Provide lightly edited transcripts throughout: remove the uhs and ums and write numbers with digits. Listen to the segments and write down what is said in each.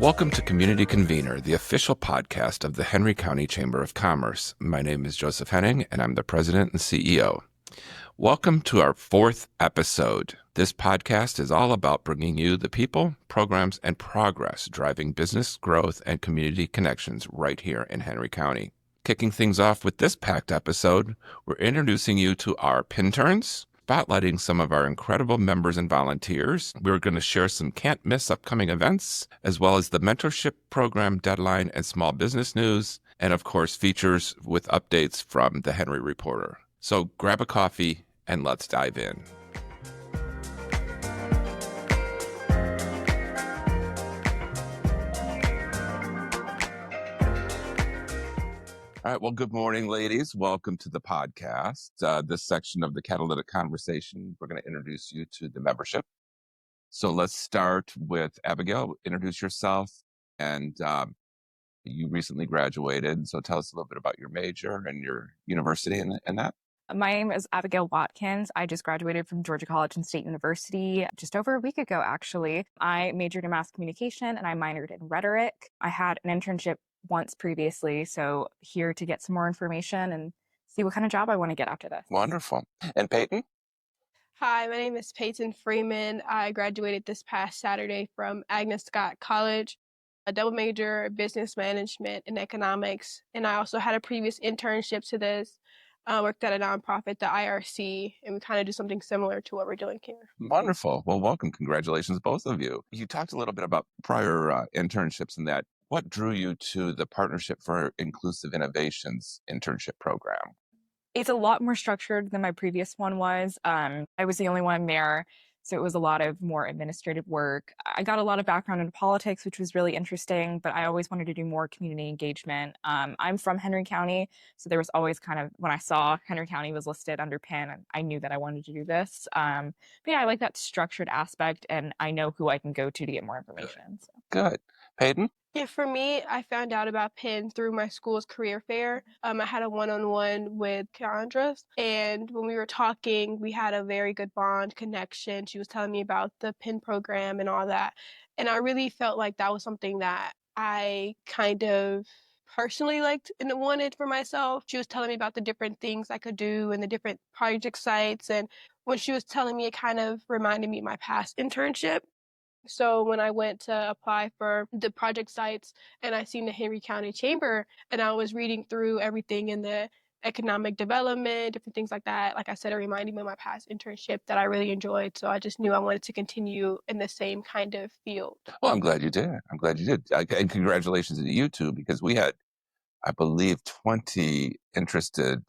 Welcome to Community Convener, the official podcast of the Henry County Chamber of Commerce. My name is Joseph Henning, and I'm the president and CEO. Welcome to our fourth episode. This podcast is all about bringing you the people, programs, and progress driving business growth and community connections right here in Henry County. Kicking things off with this packed episode, we're introducing you to our PINterns, spotlighting some of our incredible members and volunteers. We're going to share some can't-miss upcoming events, as well as the mentorship program deadline and small business news, and of course, features with updates from the Henry Reporter. So grab a coffee and let's dive in. All right. Well, good morning, ladies. Welcome to the podcast. This section of the Catalytic Conversation, we're going to introduce you to the membership. So let's start with Abigail. Introduce yourself. And you recently graduated. So tell us a little bit about your major and your university and that. My name is Abigail Watkins. I just graduated from Georgia College and State University just over a week ago, actually. I majored in mass communication and I minored in rhetoric. I had an internship once previously, so here to get some more information and see what kind of job I want to get after this. Wonderful. And Peyton? Hi, my name is Peighton Freeman. I graduated this past Saturday from Agnes Scott College, a double major, business management and economics. And I also had a previous internship to this. Worked at a nonprofit, the IRC, and we kind of do something similar to what we're doing here. Wonderful. Well, welcome. Congratulations, both of you. You talked a little bit about prior internships and that. What drew you to the Partnership for Inclusive Innovations internship program? It's a lot more structured than my previous one was. I was the only one there, so it was a lot of more administrative work. I got a lot of background in politics, which was really interesting, but I always wanted to do more community engagement. I'm from Henry County, so there was always kind of, when I saw Henry County was listed under PIN, I knew that I wanted to do this. But yeah, I like that structured aspect, and I know who I can go to get more information. So. Good. Peyton? Yeah, for me, I found out about PIN through my school's career fair. I had a one-on-one with Kendra, and when we were talking, we had a very good bond connection. She was telling me about the PIN program and all that, and I really felt like that was something that I kind of personally liked and wanted for myself. She was telling me about the different things I could do and the different project sites, and when she was telling me, it kind of reminded me of my past internship. So when I went to apply for the project sites and I seen the Henry County Chamber and I was reading through everything in the economic development, different things like that, like I said, it reminded me of my past internship that I really enjoyed. So I just knew I wanted to continue in the same kind of field. Well, I'm glad you did. And congratulations to you two, because we had, I believe, 20 interested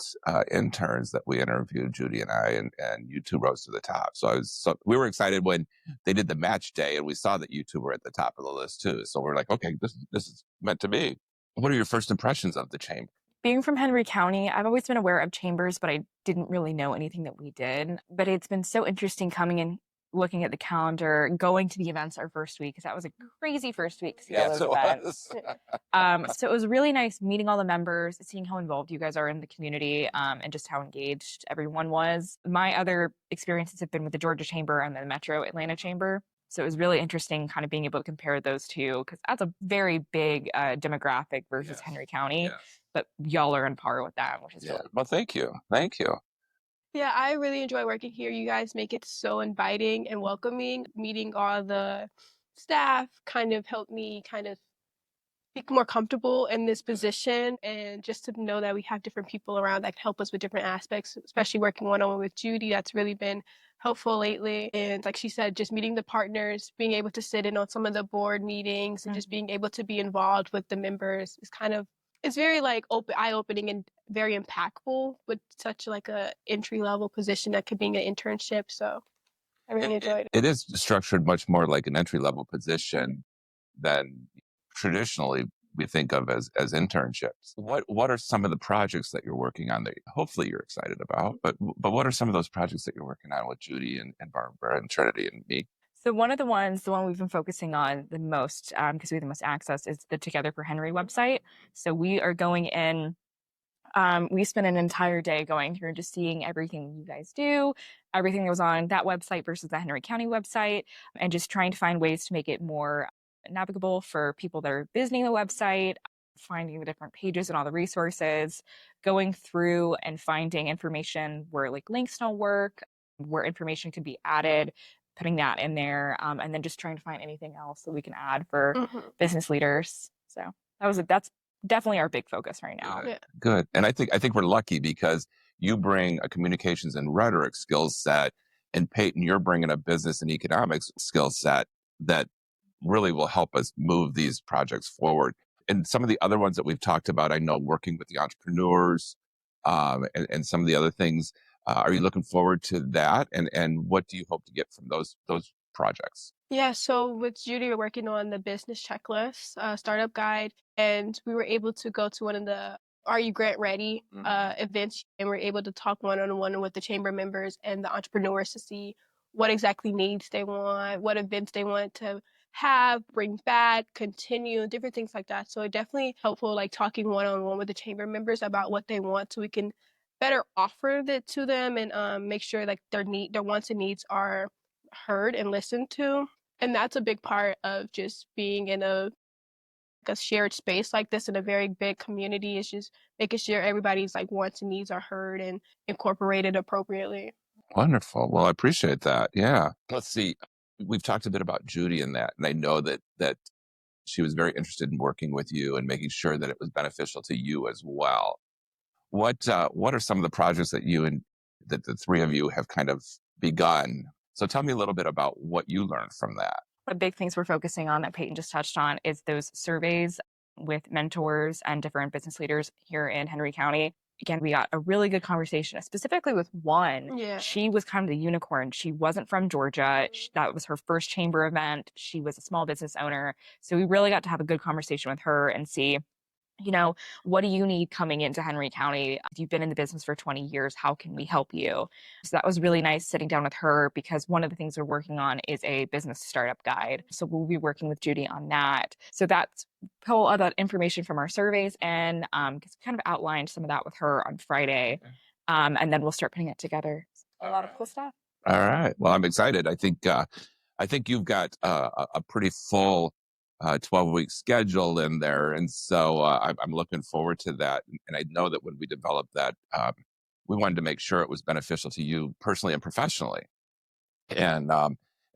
interns that we interviewed, Judy and I, and you two rose to the top. So we were excited when they did the match day and we saw that you two were at the top of the list too. So we're like, okay, this is meant to be. What are your first impressions of the chamber? Being from Henry County, I've always been aware of chambers, but I didn't really know anything that we did. But it's been so interesting coming in, looking at the calendar, going to the events our first week, because that was a crazy first week to see all those events. So it was really nice meeting all the members, seeing how involved you guys are in the community, and just how engaged everyone was. My other experiences have been with the Georgia Chamber and the Metro Atlanta Chamber. So it was really interesting kind of being able to compare those two, because that's a very big demographic versus Henry County. But y'all are on par with that, which is really cool. Well, thank you. Thank you. Yeah, I really enjoy working here. You guys make it so inviting and welcoming. Meeting all the staff kind of helped me kind of be more comfortable in this position, and just to know that we have different people around that can help us with different aspects, especially working one-on-one with Judy. That's really been helpful lately. And like she said, just meeting the partners, being able to sit in on some of the board meetings and just being able to be involved with the members is kind of, it's very like eye-opening and very impactful with such like a entry-level position that could be an internship. So I really enjoyed it. It is structured much more like an entry-level position than traditionally we think of as internships. What are some of the projects that you're working on that hopefully you're excited about? But what are some of those projects that you're working on with Judy and Barbara and Trinity and me? So one of the one we've been focusing on the most, because we have the most access, is the Together for Henry website. So we are going in, we spent an entire day going through and just seeing everything you guys do, everything that was on that website versus the Henry County website, and just trying to find ways to make it more navigable for people that are visiting the website, finding the different pages and all the resources, going through and finding information where like links don't work, where information could be added, putting that in there, and then just trying to find anything else that we can add for business leaders. So that's definitely our big focus right now. Good. Good. And I think we're lucky because you bring a communications and rhetoric skill set, and Peyton, you're bringing a business and economics skill set that really will help us move these projects forward. And some of the other ones that we've talked about, I know working with the entrepreneurs, and some of the other things. Are you looking forward to that? And what do you hope to get from those projects? Yeah, so with Judy, we're working on the business checklist, startup guide, and we were able to go to one of the Are You Grant Ready events, and we're able to talk one-on-one with the chamber members and the entrepreneurs to see what exactly needs they want, what events they want to have, bring back, continue, different things like that. So it definitely helpful, like talking one-on-one with the chamber members about what they want so we can better offer that to them and make sure like their wants and needs are heard and listened to. And that's a big part of just being in a shared space like this in a very big community, is just making sure everybody's like wants and needs are heard and incorporated appropriately. Wonderful. Well, I appreciate that. Yeah. Let's see. We've talked a bit about Judy in that, and I know that she was very interested in working with you and making sure that it was beneficial to you as well. What are some of the projects that you and that the three of you have kind of begun? So tell me a little bit about what you learned from that. One of the big things we're focusing on that Peyton just touched on is those surveys with mentors and different business leaders here in Henry County. Again, we got a really good conversation, specifically with one. Yeah. She was kind of the unicorn. She wasn't from Georgia. That was her first chamber event. She was a small business owner. So we really got to have a good conversation with her and see, what do you need coming into Henry County? If you've been in the business for 20 years, how can we help you? So that was really nice sitting down with her, because one of the things we're working on is a business startup guide. So we'll be working with Judy on that. So that's pull all that information from our surveys and kind of outlined some of that with her on Friday. And then we'll start putting it together. A lot of cool stuff. All right. Well, I'm excited. I think you've got a pretty full 12-week schedule in there. And so I'm looking forward to that. And I know that when we developed that, we wanted to make sure it was beneficial to you personally and professionally. And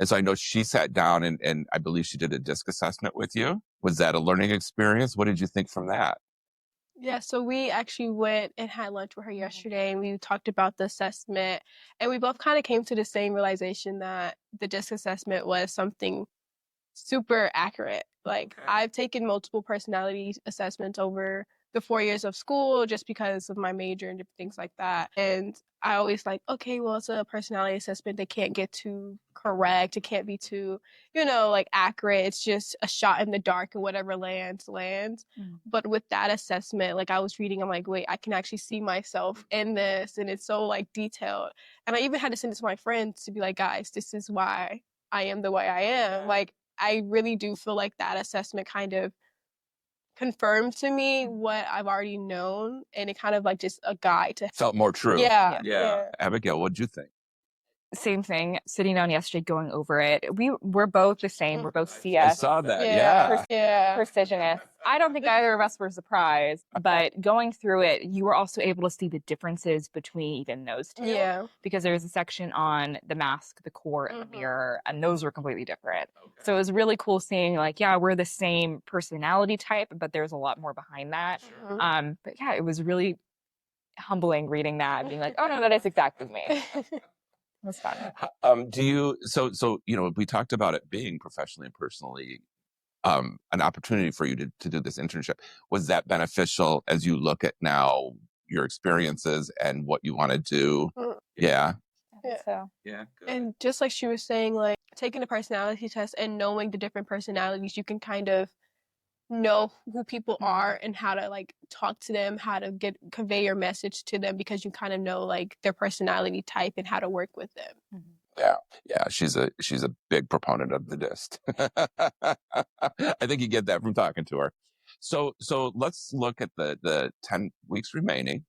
so I know she sat down and I believe she did a DISC assessment with you. Was that a learning experience? What did you think from that? Yeah, so we actually went and had lunch with her yesterday, and we talked about the assessment, and we both kind of came to the same realization that the DISC assessment was something super accurate. Like, I've taken multiple personality assessments over the 4 years of school just because of my major and different things like that. And I always like, okay, well, it's a personality assessment. They can't get too correct. It can't be too, like accurate. It's just a shot in the dark and whatever lands. But with that assessment, like I was reading, I'm like, wait, I can actually see myself in this. And it's so like detailed. And I even had to send it to my friends to be like, guys, this is why I am the way I am. Like, I really do feel like that assessment kind of confirmed to me what I've already known, and it kind of like just a guide to Felt more true. Yeah. Abigail, what'd you think? Same thing, sitting down yesterday, going over it. We're both the same. We're both CS. I saw that. Yeah. Precisionists. I don't think either of us were surprised, but going through it, you were also able to see the differences between even those two. Yeah. Because there was a section on the mask, the core, and the mirror, and those were completely different. Okay. So it was really cool seeing, like, yeah, we're the same personality type, but there's a lot more behind that. Sure. But yeah, it was really humbling reading that and being like, oh no, that is exactly me. It was fun. We talked about it being professionally and personally an opportunity for you to do this internship. Was that beneficial as you look at now your experiences and what you want to do? Yeah. I think so. Yeah. Good. And just like she was saying, like taking a personality test and knowing the different personalities, you can kind of know who people are and how to like talk to them, how to convey your message to them, because you kind of know like their personality type and how to work with them. Yeah, she's a big proponent of the DISC. I think you get that from talking to her. So let's look at the 10 weeks remaining,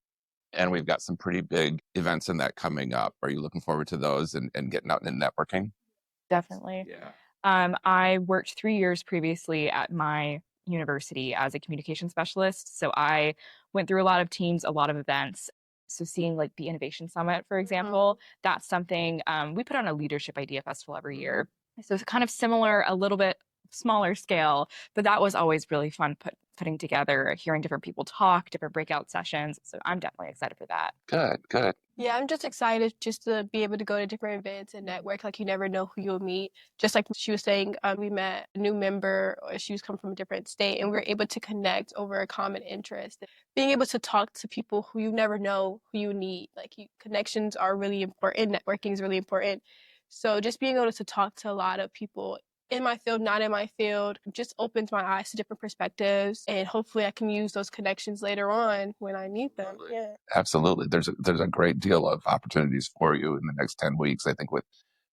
and we've got some pretty big events in that coming up. Are you looking forward to those and getting out and networking? Definitely. Yeah. I worked 3 years previously at my university as a communication specialist. So I went through a lot of teams, a lot of events. So seeing like the Innovation Summit, for example, that's something we put on a leadership idea festival every year. So it's kind of similar, a little bit smaller scale, but that was always really fun putting together, hearing different people talk, different breakout sessions. So I'm definitely excited for that. Good. Yeah, I'm just excited just to be able to go to different events and network. Like, you never know who you'll meet. Just like she was saying, we met a new member, or she was come from a different state, and we were able to connect over a common interest. Being able to talk to people who you never know who you need. Like, connections are really important. Networking is really important. So just being able to talk to a lot of people in my field, not in my field, just opens my eyes to different perspectives, and hopefully I can use those connections later on when I need them. Yeah. Absolutely. There's a great deal of opportunities for you in the next 10 weeks, I think, with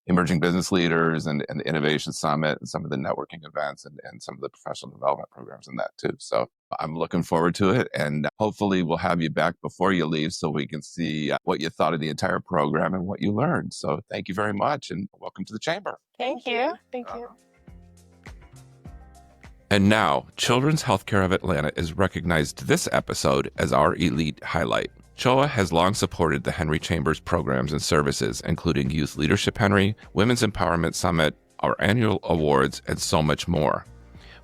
emerging business leaders and the Innovation Summit and some of the networking events and some of the professional development programs in that too. So I'm looking forward to it. And hopefully we'll have you back before you leave so we can see what you thought of the entire program and what you learned. So thank you very much and welcome to the Chamber. Thank you. Thank you. And now, Children's Healthcare of Atlanta is recognized this episode as our elite highlight. CHOA has long supported the Henry Chamber's programs and services, including Youth Leadership Henry, Women's Empowerment Summit, our annual awards, and so much more.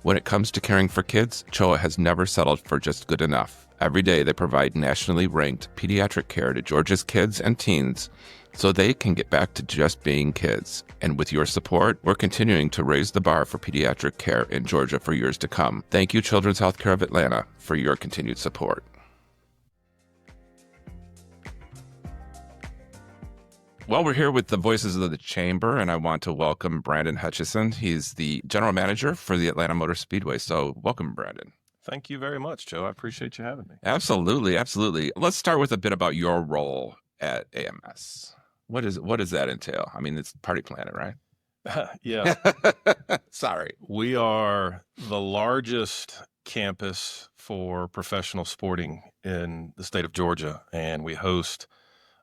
When it comes to caring for kids, CHOA has never settled for just good enough. Every day, they provide nationally ranked pediatric care to Georgia's kids and teens so they can get back to just being kids. And with your support, we're continuing to raise the bar for pediatric care in Georgia for years to come. Thank you, Children's Healthcare of Atlanta, for your continued support. Well, we're here with the voices of the Chamber, and I want to welcome Brandon Hutchison. He's the general manager for the Atlanta Motor Speedway. So welcome, Brandon. Thank you very much, Joe. I appreciate you having me. Absolutely. Let's start with a bit about your role at AMS. What does that entail? I mean, it's Party Planet, right? Yeah. Sorry. We are the largest campus for professional sporting in the state of Georgia, and we host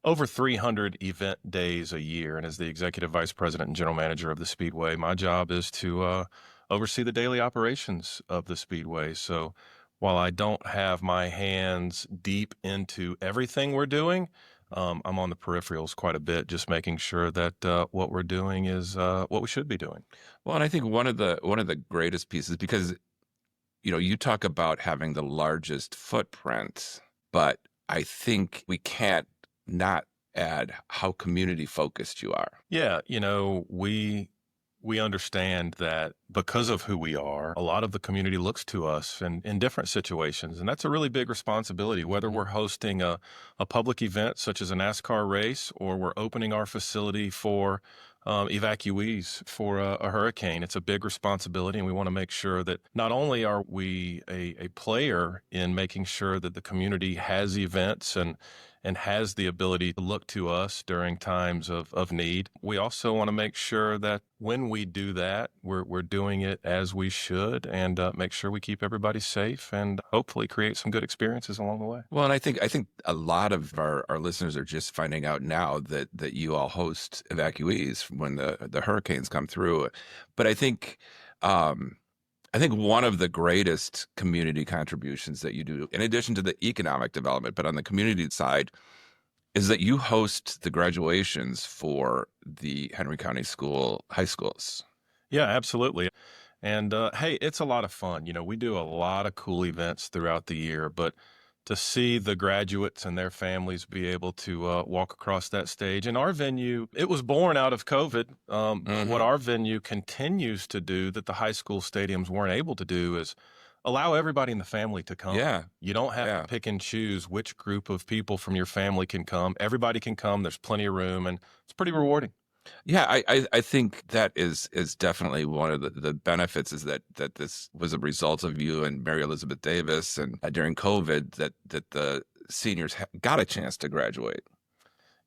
over 300 event days a year. And as the executive vice president and general manager of the Speedway, my job is to oversee the daily operations of the Speedway. So while I don't have my hands deep into everything we're doing, I'm on the peripherals quite a bit, just making sure that what we're doing is what we should be doing. Well, and I think one of the greatest pieces, because you talk about having the largest footprint, but I think we can't not add how community focused you are. Yeah, we understand that because of who we are, a lot of the community looks to us in different situations. And that's a really big responsibility, whether we're hosting a public event such as a NASCAR race, or we're opening our facility for evacuees for a hurricane. It's a big responsibility, and we want to make sure that not only are we a player in making sure that the community has events and has the ability to look to us during times of need. We also want to make sure that when we do that, we're doing it as we should, and make sure we keep everybody safe and hopefully create some good experiences along the way. Well, and I think a lot of our listeners are just finding out now that you all host evacuees when the hurricanes come through. But I think one of the greatest community contributions that you do, in addition to the economic development, but on the community side, is that you host the graduations for the Henry County high schools. Yeah, absolutely. And hey, it's a lot of fun. We do a lot of cool events throughout the year, but to see the graduates and their families be able to walk across that stage. And our venue, it was born out of COVID. What our venue continues to do that the high school stadiums weren't able to do is allow everybody in the family to come. Yeah. You don't have to pick and choose which group of people from your family can come. Everybody can come. There's plenty of room, and it's pretty rewarding. Yeah, I think that is definitely one of the benefits, is that this was a result of you and Mary Elizabeth Davis, and during COVID that the seniors got a chance to graduate.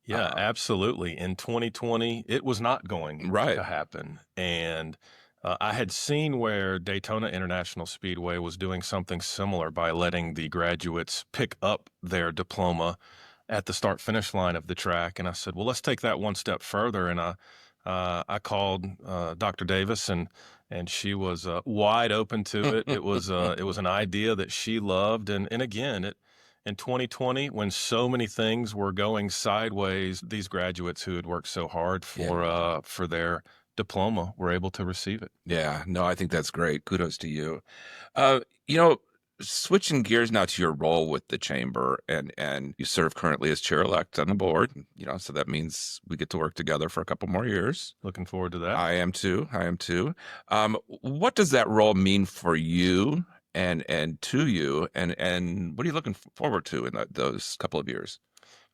Yeah, absolutely. In 2020, it was not going to happen. And I had seen where Daytona International Speedway was doing something similar by letting the graduates pick up their diploma at the start-finish line of the track. And I said, well, let's take that one step further. And I I called Dr. Davis, and she was wide open to it. It was an idea that she loved, and again, in 2020, when so many things were going sideways, these graduates who had worked so hard for their diploma were able to receive it. Yeah, no, I think that's great. Kudos to you. You know, switching gears now to your role with the chamber, and you serve currently as chair-elect on the board, so that means we get to work together for a couple more years. Looking forward to that. I am too. What does that role mean for you and to you, and what are you looking forward to in those couple of years?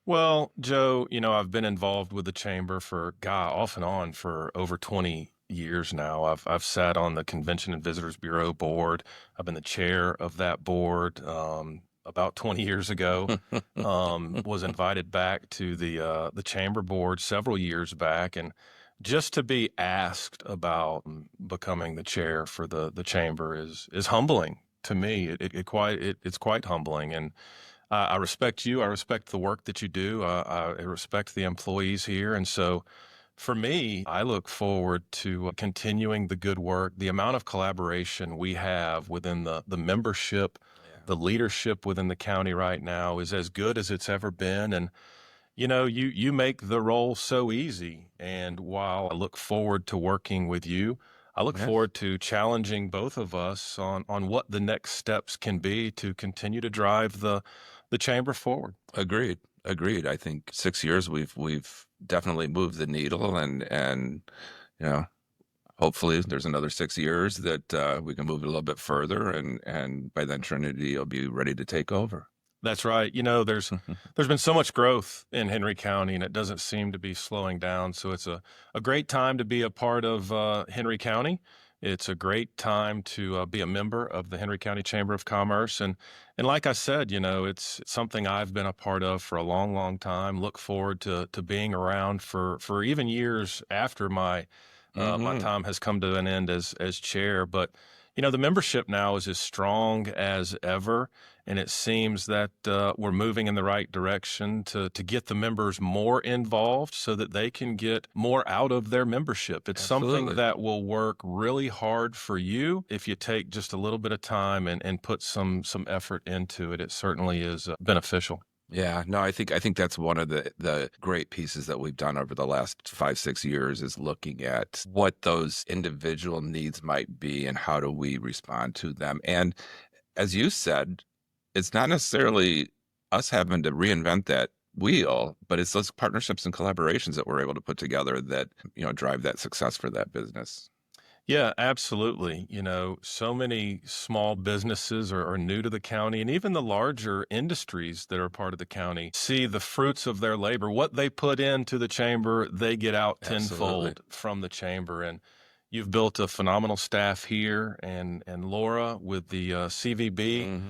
Well, Joe, I've been involved with the chamber off and on for over 20 years now. I've sat on the Convention and Visitors Bureau board. I've been the chair of that board about 20 years ago. Was invited back to the chamber board several years back, and just to be asked about becoming the chair for the chamber is humbling to me. It's quite humbling, and I respect you. I respect the work that you do. I respect the employees here. And so for me, I look forward to continuing the good work. The amount of collaboration we have within the membership, the leadership within the county right now is as good as it's ever been. And, you make the role so easy. And while I look forward to working with you, I look forward to challenging both of us on what the next steps can be to continue to drive the chamber forward. Agreed. I think 6 years we've definitely moved the needle, and hopefully there's another 6 years that we can move it a little bit further, and by then Trinity will be ready to take over. That's right. There's been so much growth in Henry County, and it doesn't seem to be slowing down. So it's a great time to be a part of Henry County. It's a great time to be a member of the Henry County Chamber of Commerce. And like I said, it's something I've been a part of for a long, long time. Look forward to being around for even years after my time has come to an end as chair. But, the membership now is as strong as ever. And it seems that we're moving in the right direction to get the members more involved so that they can get more out of their membership. It's something that will work really hard for you if you take just a little bit of time and put some effort into it. It certainly is beneficial. Yeah, no, I think that's one of the great pieces that we've done over the last 5-6 years is looking at what those individual needs might be and how do we respond to them. And as you said, it's not necessarily us having to reinvent that wheel, but it's those partnerships and collaborations that we're able to put together that, drive that success for that business. Yeah, absolutely. So many small businesses are new to the county, and even the larger industries that are part of the county see the fruits of their labor. What they put into the chamber, they get out tenfold from the chamber. And you've built a phenomenal staff here, and Laura with the CVB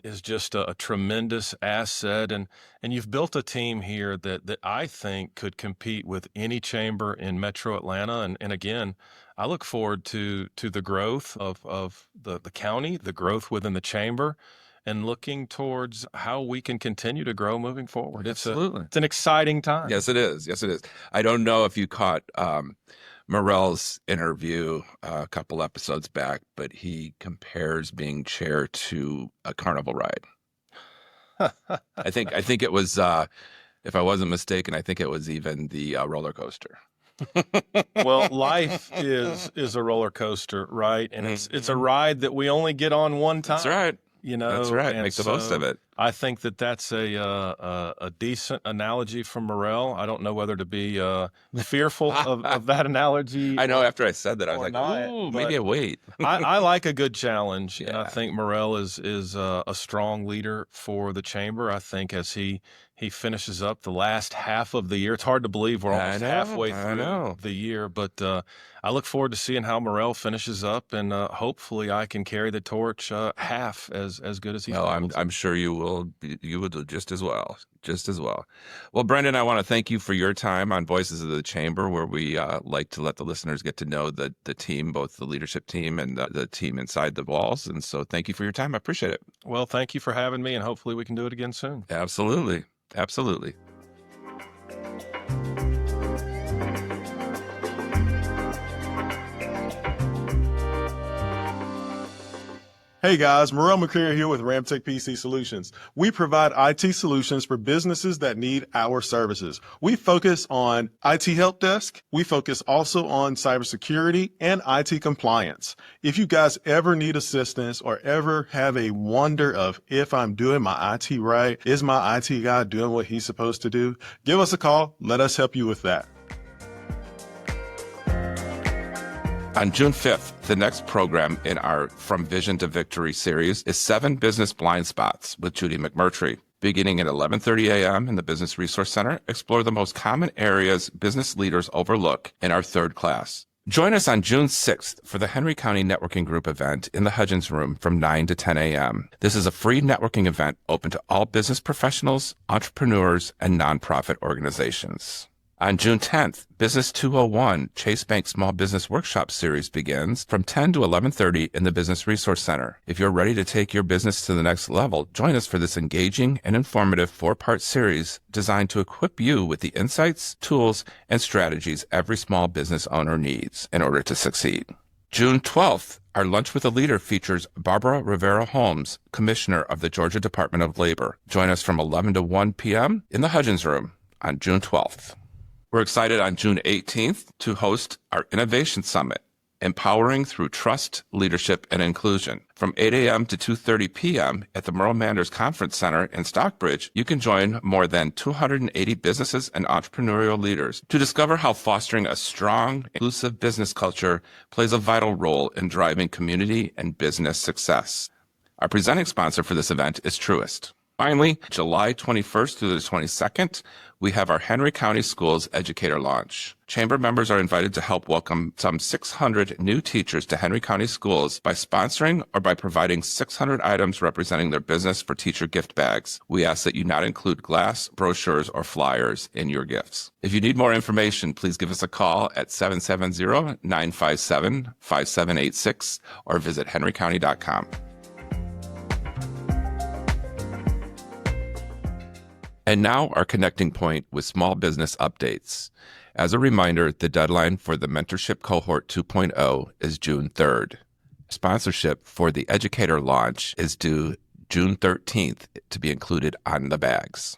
is just a tremendous asset. And you've built a team here that I think could compete with any chamber in Metro Atlanta. And again, I look forward to the growth of the county, the growth within the chamber, and looking towards how we can continue to grow moving forward. Absolutely. It's an exciting time. Yes, it is. I don't know if you caught Morell's interview a couple episodes back, but he compares being chair to a carnival ride. I think it was, if I wasn't mistaken, I think it was even the roller coaster. Well, life is a roller coaster, right? And it's a ride that we only get on one time. That's right. That's right. Make the most of it. I think that's a decent analogy from Morell. I don't know whether to be fearful of that analogy. I know after I said that, I was like, not, ooh, maybe I wait. I like a good challenge, and I Yeah. think Morell is a strong leader for the chamber. I think as he finishes up the last half of the year, it's hard to believe we're almost halfway through the year, but I look forward to seeing how Morell finishes up, and hopefully I can carry the torch half as good as he. No, I'm sure you will. You will do just as well. Well, Brendan, I want to thank you for your time on Voices of the Chamber, where we like to let the listeners get to know the team, both the leadership team and the team inside the walls. And so thank you for your time. I appreciate it. Well, thank you for having me, and hopefully we can do it again soon. Absolutely. Hey guys, Morel McCreary here with Ramtech PC Solutions. We provide IT solutions for businesses that need our services. We focus on IT help desk. We focus also on cybersecurity and IT compliance. If you guys ever need assistance or ever have a wonder of if I'm doing my IT right, is my IT guy doing what he's supposed to do, give us a call. Let us help you with that. On June 5th, the next program in our From Vision to Victory series is 7 Business Blind Spots with Judy McMurtry. Beginning at 11:30 a.m. in the Business Resource Center, explore the most common areas business leaders overlook in our 3rd class. Join us on June 6th for the Henry County Networking Group event in the Hutchison Room from 9 to 10 a.m. This is a free networking event open to all business professionals, entrepreneurs, and nonprofit organizations. On June 10th, Business 201 Chase Bank Small Business Workshop Series begins from 10 to 11:30 in the Business Resource Center. If you're ready to take your business to the next level, join us for this engaging and informative 4-part series designed to equip you with the insights, tools, and strategies every small business owner needs in order to succeed. June 12th, our Lunch with a Leader features Barbara Rivera Holmes, Commissioner of the Georgia Department of Labor. Join us from 11 to 1 p.m. in the Hutchins Room on June 12th. We're excited on June 18th to host our Innovation Summit, Empowering Through Trust, Leadership, and Inclusion. From 8 a.m. to 2:30 p.m. at the Merle Manders Conference Center in Stockbridge, you can join more than 280 businesses and entrepreneurial leaders to discover how fostering a strong, inclusive business culture plays a vital role in driving community and business success. Our presenting sponsor for this event is Truist. Finally, July 21st through the 22nd, we have our Henry County Schools Educator Launch. Chamber members are invited to help welcome some 600 new teachers to Henry County Schools by sponsoring or by providing 600 items representing their business for teacher gift bags. We ask that you not include glass, brochures, or flyers in your gifts. If you need more information, please give us a call at 770-957-5786 or visit henrycounty.com. And now our connecting point with small business updates. As a reminder, the deadline for the Mentorship Cohort 2.0 is June 3rd. Sponsorship for the Educator launch is due June 13th to be included on the bags.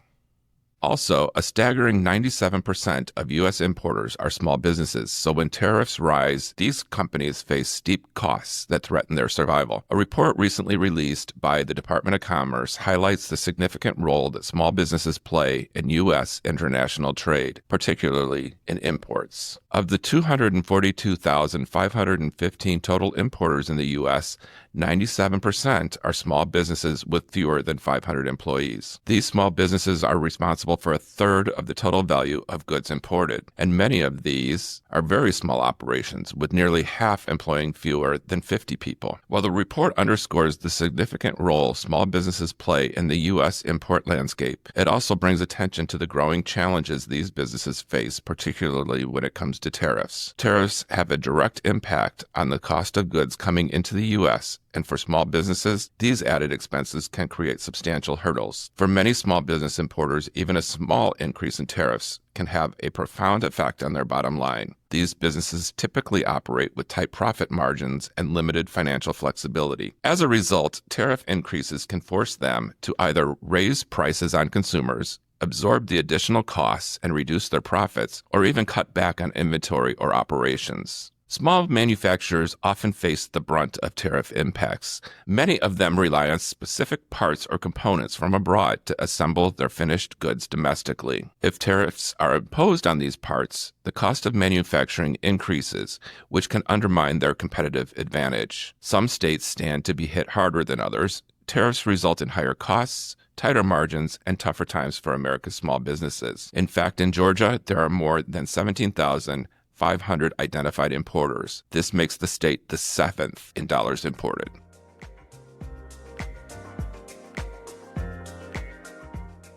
Also, a staggering 97% of U.S. importers are small businesses, so when tariffs rise, these companies face steep costs that threaten their survival. A report recently released by the Department of Commerce highlights the significant role that small businesses play in U.S. international trade, particularly in imports. Of the 242,515 total importers in the U.S., 97% are small businesses with fewer than 500 employees. These small businesses are responsible for a third of the total value of goods imported, and many of these are very small operations, with nearly half employing fewer than 50 people. While the report underscores the significant role small businesses play in the U.S. import landscape, it also brings attention to the growing challenges these businesses face, particularly when it comes to tariffs. Tariffs have a direct impact on the cost of goods coming into the U.S., and for small businesses, these added expenses can create substantial hurdles. For many small business importers, even a small increase in tariffs can have a profound effect on their bottom line. These businesses typically operate with tight profit margins and limited financial flexibility. As a result, tariff increases can force them to either raise prices on consumers, absorb the additional costs and reduce their profits, or even cut back on inventory or operations. Small manufacturers often face the brunt of tariff impacts. Many of them rely on specific parts or components from abroad to assemble their finished goods domestically. If tariffs are imposed on these parts, the cost of manufacturing increases, which can undermine their competitive advantage. Some states stand to be hit harder than others. Tariffs result in higher costs, tighter margins, and tougher times for America's small businesses. In fact, in Georgia, there are more than 17,500 identified importers. This makes the state the 7th in dollars imported.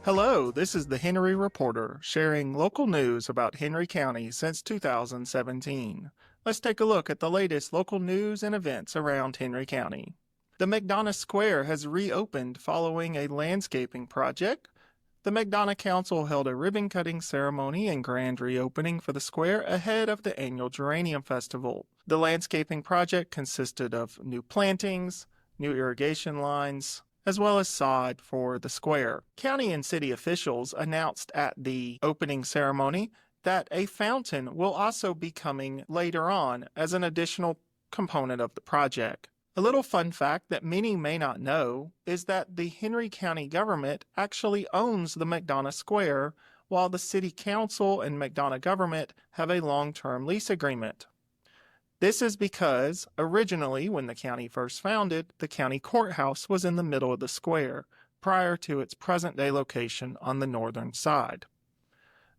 Hello, this is the Henry Reporter, sharing local news about Henry County since 2017. Let's take a look at the latest local news and events around Henry County. The McDonough Square has reopened following a landscaping project. The McDonough Council held a ribbon-cutting ceremony and grand reopening for the square ahead of the annual Geranium Festival. The landscaping project consisted of new plantings, new irrigation lines, as well as sod for the square. County and city officials announced at the opening ceremony that a fountain will also be coming later on as an additional component of the project. A little fun fact that many may not know is that the Henry County government actually owns the McDonough Square, while the City Council and McDonough government have a long-term lease agreement. This is because, originally, when the county first founded, the county courthouse was in the middle of the square, prior to its present-day location on the northern side.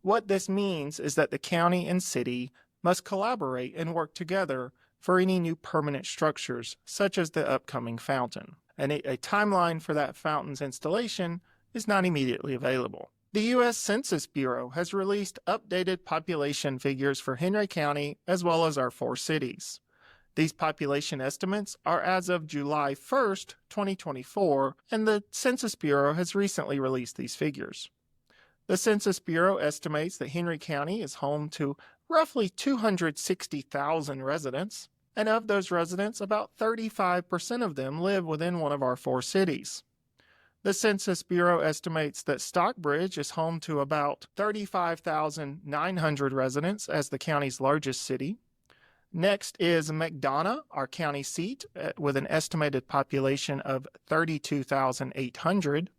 What this means is that the county and city must collaborate and work together for any new permanent structures, such as the upcoming fountain. And a timeline for that fountain's installation is not immediately available. The U.S. Census Bureau has released updated population figures for Henry County as well as our 4 cities. These population estimates are as of July 1st, 2024, and the Census Bureau has recently released these figures. The Census Bureau estimates that Henry County is home to roughly 260,000 residents, and of those residents, about 35% of them live within one of our 4 cities. The Census Bureau estimates that Stockbridge is home to about 35,900 residents as the county's largest city. Next is McDonough, our county seat, with an estimated population of 32,800.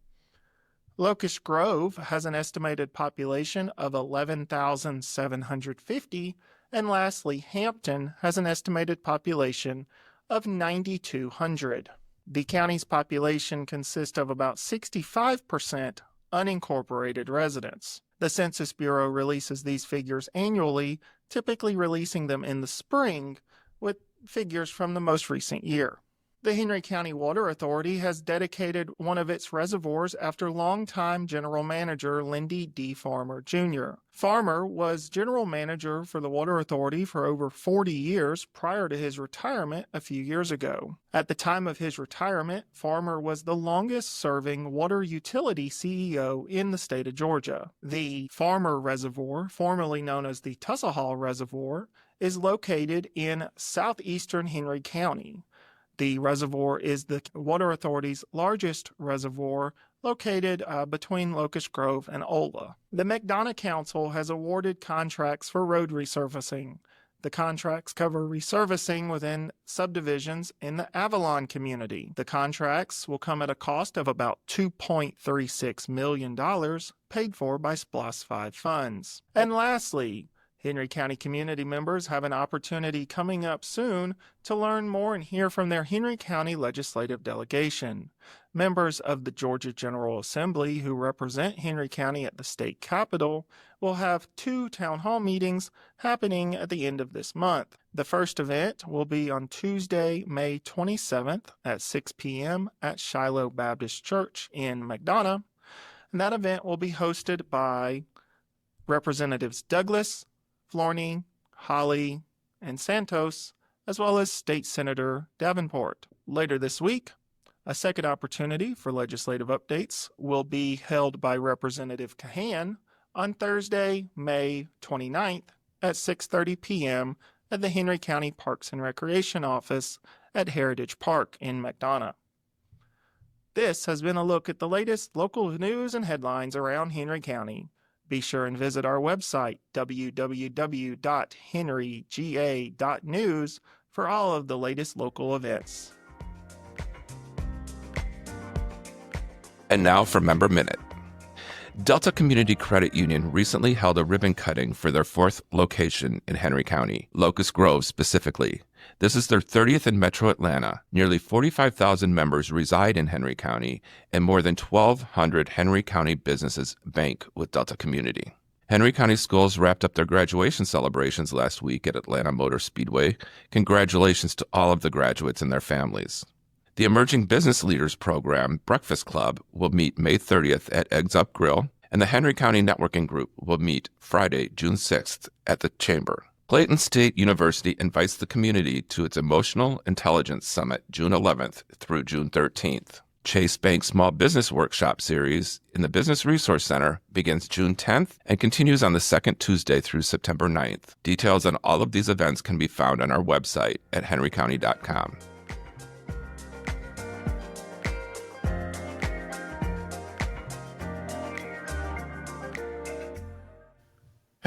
Locust Grove has an estimated population of 11,750, and lastly, Hampton has an estimated population of 9,200. The county's population consists of about 65% unincorporated residents. The Census Bureau releases these figures annually, typically releasing them in the spring with figures from the most recent year. The Henry County Water Authority has dedicated one of its reservoirs after longtime General Manager Lindy D. Farmer, Jr. Farmer was General Manager for the Water Authority for over 40 years prior to his retirement a few years ago. At the time of his retirement, Farmer was the longest-serving water utility CEO in the state of Georgia. The Farmer Reservoir, formerly known as the Tussahall Reservoir, is located in southeastern Henry County. The reservoir is the Water Authority's largest reservoir, located between Locust Grove and Ola. The McDonough Council has awarded contracts for road resurfacing. The contracts cover resurfacing within subdivisions in the Avalon community. The contracts will come at a cost of about $2.36 million, paid for by SPLOST 5 funds. And lastly, Henry County community members have an opportunity coming up soon to learn more and hear from their Henry County legislative delegation. Members of the Georgia General Assembly who represent Henry County at the state capitol will have 2 town hall meetings happening at the end of this month. The first event will be on Tuesday, May 27th at 6 p.m. at Shiloh Baptist Church in McDonough. And that event will be hosted by Representatives Douglas, Florney, Holly, and Santos, as well as State Senator Davenport. Later this week, a second opportunity for legislative updates will be held by Representative Kahan on Thursday, May 29th at 6:30 p.m. at the Henry County Parks and Recreation Office at Heritage Park in McDonough. This has been a look at the latest local news and headlines around Henry County. Be sure and visit our website, www.henryga.news, for all of the latest local events. And now for Member Minute. Delta Community Credit Union recently held a ribbon cutting for their 4th location in Henry County, Locust Grove specifically. This is their 30th in Metro Atlanta. Nearly 45,000 members reside in Henry County, and more than 1,200 Henry County businesses bank with Delta Community. Henry County schools wrapped up their graduation celebrations last week at Atlanta Motor Speedway. Congratulations to all of the graduates and their families. The Emerging Business Leaders Program Breakfast Club will meet May 30th at Eggs Up Grill, and the Henry County Networking Group will meet Friday, June 6th at the Chamber. Clayton State University invites the community to its Emotional Intelligence Summit June 11th through June 13th. Chase Bank Small Business Workshop Series in the Business Resource Center begins June 10th and continues on the second Tuesday through September 9th. Details on all of these events can be found on our website at henrycounty.com.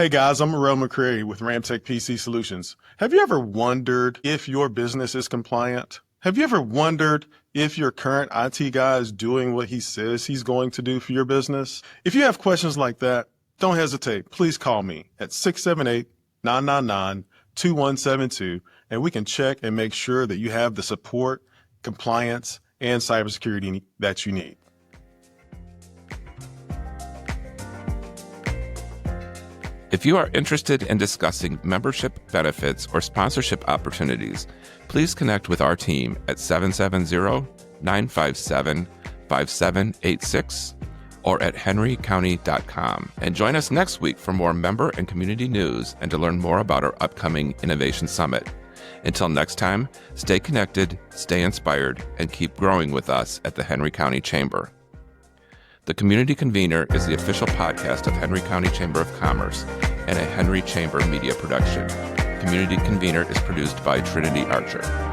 Hey guys, I'm Morel McCrary with Ramtech PC Solutions. Have you ever wondered if your business is compliant? Have you ever wondered if your current IT guy is doing what he says he's going to do for your business? If you have questions like that, don't hesitate. Please call me at 678-999-2172, and we can check and make sure that you have the support, compliance, and cybersecurity that you need. If you are interested in discussing membership benefits or sponsorship opportunities, please connect with our team at 770-957-5786 or at henrycounty.com. And join us next week for more member and community news and to learn more about our upcoming Innovation Summit. Until next time, stay connected, stay inspired, and keep growing with us at the Henry County Chamber. The Community Convener is the official podcast of Henry County Chamber of Commerce and a Henry Chamber media production. Community Convener is produced by Trinity Archer.